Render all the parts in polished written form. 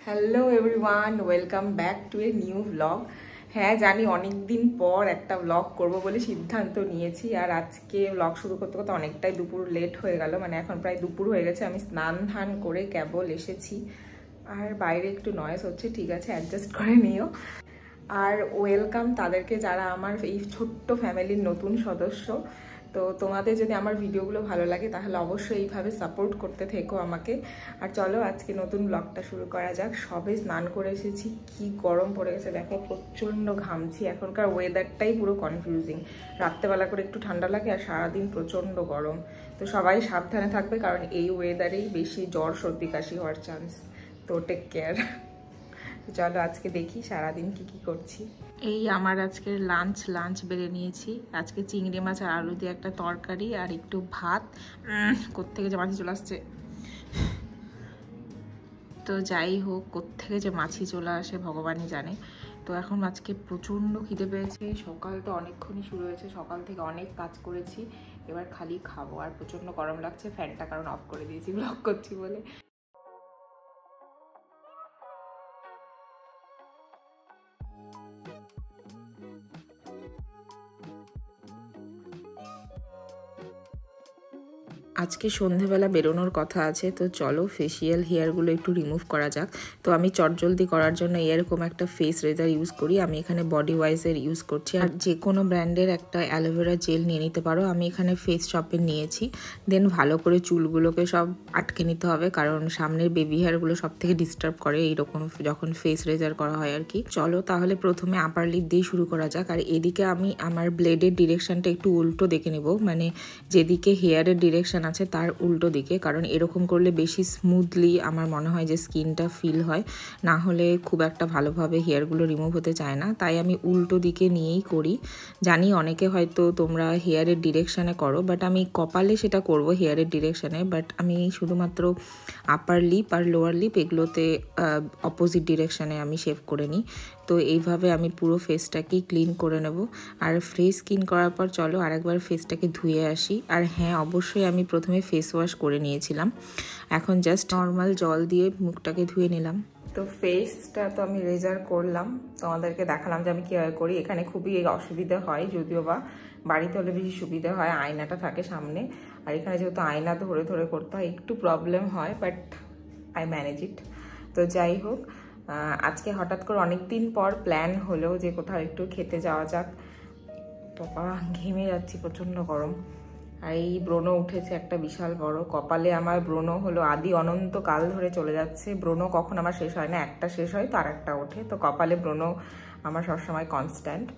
Hello everyone, welcome back to a new blog. হ্যাঁ জানি অনেক দিন পর একটা ব্লগ করব বলে সিদ্ধান্ত নিয়েছি, আর আজকে ব্লগ শুরু করতে করতে অনেকটাই দুপুর লেট হয়ে গেল। মানে এখন প্রায় দুপুর হয়ে গেছে, আমি স্নান ধান করে কেবল এসেছি। আর বাইরে একটু নয়েজ হচ্ছে, ঠিক আছে অ্যাডজাস্ট করে নিও। আর ওয়েলকাম তাদেরকে যারা আমার এই ছোট্ট ফ্যামিলির নতুন সদস্য। তো তোমাদের যদি আমার ভিডিওগুলো ভালো লাগে তাহলে অবশ্যই এইভাবে সাপোর্ট করতে থেকো আমাকে। আর চলো আজকে নতুন ব্লগটা শুরু করা যাক। সবে স্নান করে এসেছি, কি গরম পড়ে গেছে দেখো, প্রচণ্ড ঘামছি। এখনকার ওয়েদারটাই পুরো কনফিউজিং, রাত্রেবেলা করে একটু ঠান্ডা লাগে আর সারাদিন প্রচণ্ড গরম। তো সবাই সাবধানে থাকবে, কারণ এই ওয়েদারেই বেশি জ্বর সর্দি কাশি হওয়ার চান্স। তো টেক কেয়ার। চলো আজকে দেখি সারাদিন কি করছি। এই আমার আজকের লাঞ্চ বেড়ে নিয়েছি। আজকে চিংড়ি মাছ আর আলু দিয়ে একটা তরকারি আর একটু ভাত। কোত্থেকে যে মাছি চলে আসছে, তো যাই হোক কোত্থেকে যে মাছি চলে আসে ভগবানই জানে। তো এখন আজকে প্রচণ্ড খিদে পেয়েছে, সকাল তো অনেকক্ষণই শুরু হয়েছে, সকাল থেকে অনেক কাজ করেছি, এবার খালি খাবো। আর প্রচণ্ড গরম লাগছে, ফ্যানটা কারণ অফ করে দিয়েছি ব্লগ করছি বলে। আজকে সন্ধেবেলা বেরোনোর কথা আছে, তো চলো ফেসিয়াল হেয়ারগুলো একটু রিমুভ করা যাক। তো আমি চটজলদি করার জন্য এরকম একটা ফেস রেজার ইউজ করি। আমি এখানে বডি ওয়াইজের ইউজ করছি, আর যে কোনো ব্র্যান্ডের একটা অ্যালোভেরা জেল নিয়ে নিতে পারো। আমি এখানে ফেস শপের নিয়েছি। দেন ভালো করে চুলগুলোকে সব আটকে নিতে হবে, কারণ সামনের বেবি হেয়ারগুলো সব থেকে ডিস্টার্ব করে এইরকম যখন ফেস রেজার করা হয় আর কি। চলো তাহলে প্রথমে আপার লিপ দিয়ে শুরু করা যাক। আর এদিকে আমি আমার ব্লেডের ডিরেকশনটা একটু উল্টো দেখে নেব, মানে যেদিকে হেয়ারের ডিরেকশন আছে তার উল্টো দিকে, কারণ এরকম করলে বেশি স্মুথলি আমার মনে হয় যে স্কিনটা ফিল হয়, না হলে খুব একটা ভালোভাবে হেয়ারগুলো রিমুভ হতে চায় না। তাই আমি উল্টো দিকে নিয়েই করি। জানি অনেকে হয়তো তোমরা হেয়ারের ডিরেকশানে করো, বাট আমি কপালে সেটা করব হেয়ারের ডিরেকশানে, বাট আমি শুধুমাত্র আপার লিপ আর লোয়ার লিপ এগুলোতে অপোজিট ডিরেকশানে আমি শেভ করে নিই। তো এইভাবে আমি পুরো ফেসটাকেই ক্লিন করে নেব। আর ফ্রেশ স্কিন করার পর চলো আরেকবার ফেসটাকে ধুয়ে আসি। আর হ্যাঁ অবশ্যই আমি প্রথমে ফেস ওয়াশ করে নিয়েছিলাম, এখন জাস্ট নর্মাল জল দিয়ে মুখটাকে ধুয়ে নিলাম। তো ফেসটা তো আমি রেজার করলাম, তোমাদেরকে দেখালাম যে আমি কীভাবে করি। এখানে খুবই অসুবিধা হয়, যদিও বা বাড়িতে হলে বেশি সুবিধা হয়, আয়নাটা থাকে সামনে। আর এখানে যেহেতু আয়না ধরে ধরে করতে হয় একটু প্রবলেম হয়, বাট আই ম্যানেজ ইট। তো যাই হোক, আজকে হঠাৎ করে অনেক দিন পর প্ল্যান হলো যে কোথাও একটু খেতে যাওয়া যাক। বাবা ঘেমে যাচ্ছি, প্রচণ্ড গরম। আর এই ব্রণ উঠেছে একটা বিশাল বড়, কপালে আমার ব্রণ হলো আদি অনন্ত কাল ধরে চলে যাচ্ছে। ব্রণ কখন আমার শেষ হয় না, একটা শেষ হয় তো আর একটা ওঠে, তো কপালে ব্রণ আমার সবসময় কনস্ট্যান্ট।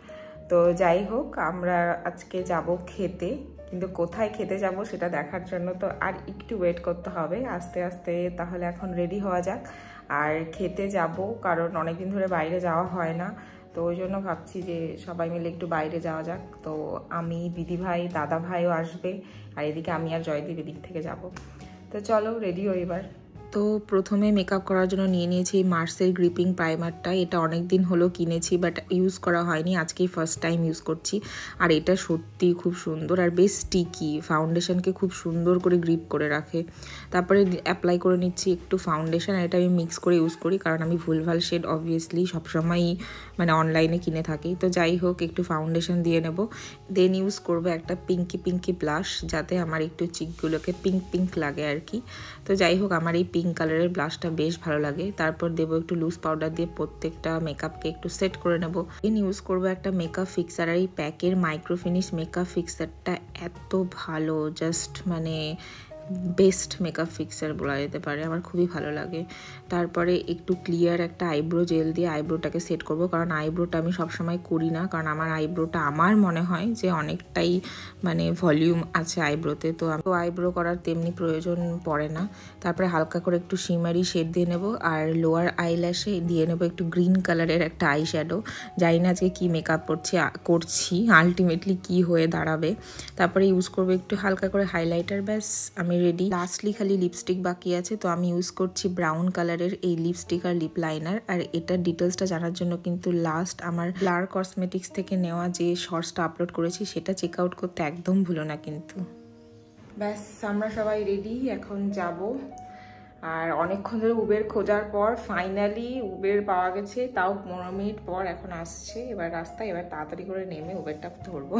তো যাই হোক, আমরা আজকে যাব খেতে, কিন্তু কোথায় খেতে যাব সেটা দেখার জন্য তো আর একটু ওয়েট করতে হবে আস্তে আস্তে। তাহলে এখন রেডি হওয়া যাক আর খেতে যাব, কারণ অনেকদিন ধরে বাইরে যাওয়া হয় না। তো ওই জন্য ভাবছি যে সবাই মিলে একটু বাইরে যাওয়া যাক। তো আমি, দিদিভাই, দাদা ভাইও আসবে, আর এদিকে আমি আর জয়দীপ এদিক থেকে যাব। তো চলো রেডি হই এবার। তো প্রথমে মেকআপ করার জন্য নিয়ে নিয়েছি মার্সের গ্রিপিং প্রাইমারটা। এটা অনেক দিন হলো কিনেছি, বাট ইউজ করা হয়নি, আজকেই ফার্স্ট টাইম ইউজ করছি। আর এটা সত্যি খুব সুন্দর আর বেশ স্টিকি, ফাউন্ডেশনকে খুব সুন্দর করে গ্রিপ করে রাখে। তারপরে অ্যাপ্লাই করে নিচ্ছি একটু ফাউন্ডেশন, আর এটা আমি মিক্স করে ইউজ করি, কারণ আমি ভুলভাল শেড অবভিয়াসলি সবসময়ই মানে অনলাইনে কিনে থাকি। তো যাই হোক একটু ফাউন্ডেশন দিয়ে নেব, দেন ইউজ করবো একটা পিঙ্কি ব্লাশ, যাতে আমার একটু চিকগুলোকে পিঙ্ক লাগে আর কি। তো যাই হোক আমার এই পিঙ্ক কালারের ব্লাশটা বেশ ভালো লাগে। তারপর দেবো একটু লুজ পাউডার দিয়ে প্রত্যেকটা মেকআপকে একটু সেট করে নেব। দেন ইউজ করবো একটা মেকআপ ফিক্সার, আর এই প্যাকের মাইক্রোফিনিশ মেকআপ ফিক্সারটা এত ভালো, জাস্ট মানে বেস্ট মেকআপ ফিক্সার বলা যেতে পারে, আমার খুবই ভালো লাগে। তারপরে একটু ক্লিয়ার একটা আইব্রো জেল দিয়ে আইব্রোটাকে সেট করব, কারণ আইব্রোটা আমি সবসময় করি না, কারণ আমার আইব্রোটা আমার মনে হয় যে অনেকটাই মানে ভলিউম আছে আইব্রোতে, তো আইব্রো করার তেমনি প্রয়োজন পড়ে না। তারপরে হালকা করে একটু শিমারি শেড দিয়ে নেব, আর লোয়ার আইল্যাশে দিয়ে নেব একটু গ্রিন কালারের একটা আই শ্যাডো। জানি না আজকে কী মেকআপ করছি আলটিমেটলি কি হয়ে দাঁড়াবে। তারপরে ইউজ করবো একটু হালকা করে হাইলাইটার, ব্যাস আমি রেডি, লাস্টলি খালি লিপস্টিক বাকি আছে। তো আমি ইউজ করছি ব্রাউন কালারের এই লিপস্টিক আর লিপ লাইনার। আর এটার ডিটেলসটা জানার জন্য কিন্তু লাস্ট আমার ব্লার কসমেটিক্স থেকে নেওয়া যে শর্টসটা আপলোড করেছি সেটা চেক আউট করতে একদম ভুলো না কিন্তু। ব্যাস আমরা সবাই রেডি, এখন যাব। আর অনেকক্ষণ ধরে উবের খোঁজার পর ফাইনালি উবের পাওয়া গেছে, তাও 15 মিনিট পর এখন আসছে। এবার রাস্তায়, এবার তাড়াতাড়ি করে নেমে উবেরটা ধরবো।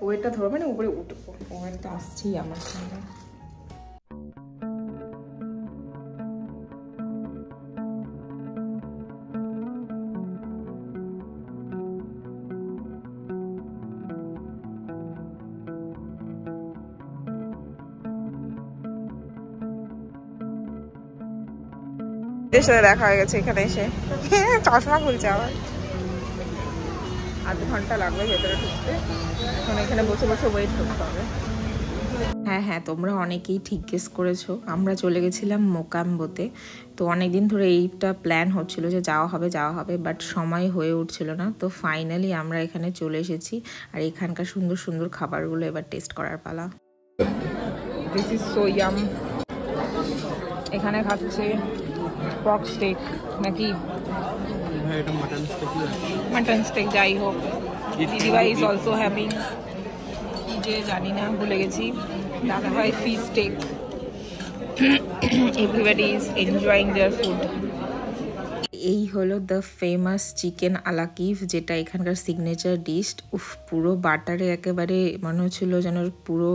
উবেরটা ধরবো না, উপরে উঠবো। উবেরটা আসছেই আমার সঙ্গে। এর সাথে দেখা হয়ে গেছে এখানে এসে। চশমা খুলছে আবার। আধ ঘন্টা লাগবে ভেতরে ঢুকতে। এখন এখানে বসে বসে ওয়েট করতে হবে। হ্যাঁ হ্যাঁ, তোমরা অনেকেই ঠিক গেস করেছো, আমরা চলে গেছিলাম মোকাম্বোতে। তো অনেকদিন ধরে এইটা প্ল্যান হচ্ছিল যে যাওয়া হবে, বাট সময় হয়ে উঠছিল না। তো ফাইনালি আমরা এখানে চলে এসেছি। আর এখানকার সুন্দর সুন্দর খাবারগুলো এবার টেস্ট করার পালা। This is so yum. এখানে খাচ্ছে পর্ক স্টেক নাকি মাটন স্টেক, যাই হোক। দিদিভাই ইজ অলসো হ্যাভিং কি যে জানি না, ভুলে গেছি। দাদাভাই fish steak. Everybody is enjoying their food. এই হলো দ্য ফেমাস চিকেন আলাকিভ, যেটা এখানকার সিগনেচার ডিশ। উফ, পুরো বাটারে একেবারে মনে হচ্ছিল যেন পুরো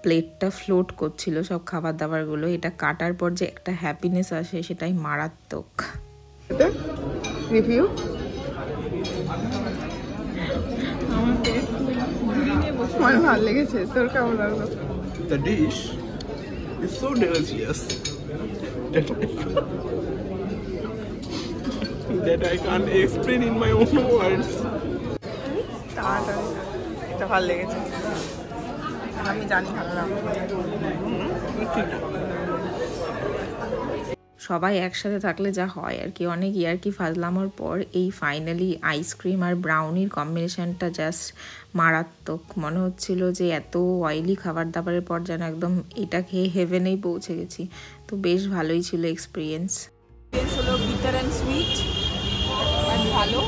প্লেটটা ফ্লোট করছিল সব খাবার দাবারগুলো। এটা কাটার পর যে একটা হ্যাপিনেস আসে সেটাই মারাত্মক। রিভিউ আমার ভালো লেগেছে, তোর কেমন লাগলো? The dish is so delicious that I can't explain in my own words. এটা ভালো লেগেছে, আমি জানি ভালো লাগবে। সবাই একসাথে থাকলে যা হয় আর কি, অনেক ইয়ার্কি ফাজলামোর পর এই ফাইনালি আইসক্রিম আর ব্রাউনির কম্বিনেশনটা জাস্ট মারাত্মক। মনে হচ্ছিল যে এত অয়েলি খাবার দাবারের পর যেন একদম এটা খেয়ে হেভেনেই পৌঁছে গেছি। তো বেশ ভালোই ছিল এক্সপিরিয়েন্স। হলো বিটার অ্যান্ড সুইট, ভালো।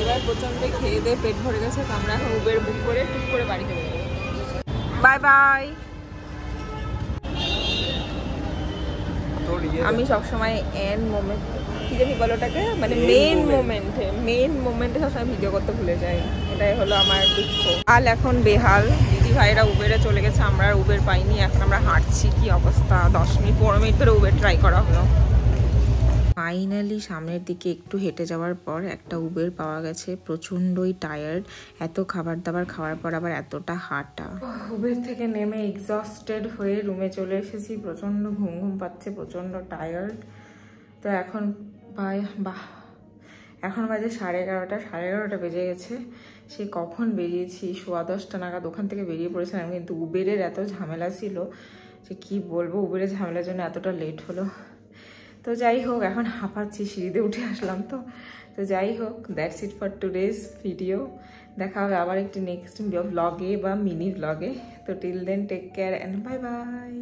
এবার প্রচণ্ড খেয়ে দিয়ে পেট ভরে গেছে। তো আমরা এখন উবের বুক করে টুক করে বাড়ি চলে যাবো। Bye bye. আমি সবসময় এন্ড মোমেন্ট কি জানি বলোটাকে, মানে মেইন মোমেন্টে সবসময় ভিডিও করতে ভুলে যাই। এটাই হলো আমার দুঃখ। হাল এখন বেহাল। দিদি ভাইরা উবেরে চলে গেছে, আমরা আর উবের পাইনি। এখন আমরা হাঁটছি, কি অবস্থা। 10-15 মিনিট ধরে উবের ট্রাই করা হলো। ফাইনালি সামনের দিকে একটু হেঁটে যাওয়ার পর একটা উবের পাওয়া গেছে। প্রচণ্ডই টায়ার্ড, এত খাবার দাবার খাওয়ার পর আবার এতটা হাঁটা। উবের থেকে নেমে এক্সস্টেড হয়ে রুমে চলে এসেছি। প্রচণ্ড ঘুম পাচ্ছে, প্রচণ্ড টায়ার্ড। তো এখন এখন বাজে 11:30 বেজে গেছে। সে কখন বেরিয়েছি, 10:15 নাগাদ ওখান থেকে বেরিয়ে পড়েছিলাম। কিন্তু উবেরের এত ঝামেলা ছিল যে কি বলবো, উবেরের ঝামেলার জন্য এতটা লেট হলো। তো যাই হোক, এখন হাঁপাচ্ছি, সিঁড়িতে উঠে আসলাম। তো যাই হোক, that's it for today's video. দেখা হবে আবার একটি নেক্সট ব্লগে বা মিনি ব্লগে। তো till then take care and bye by.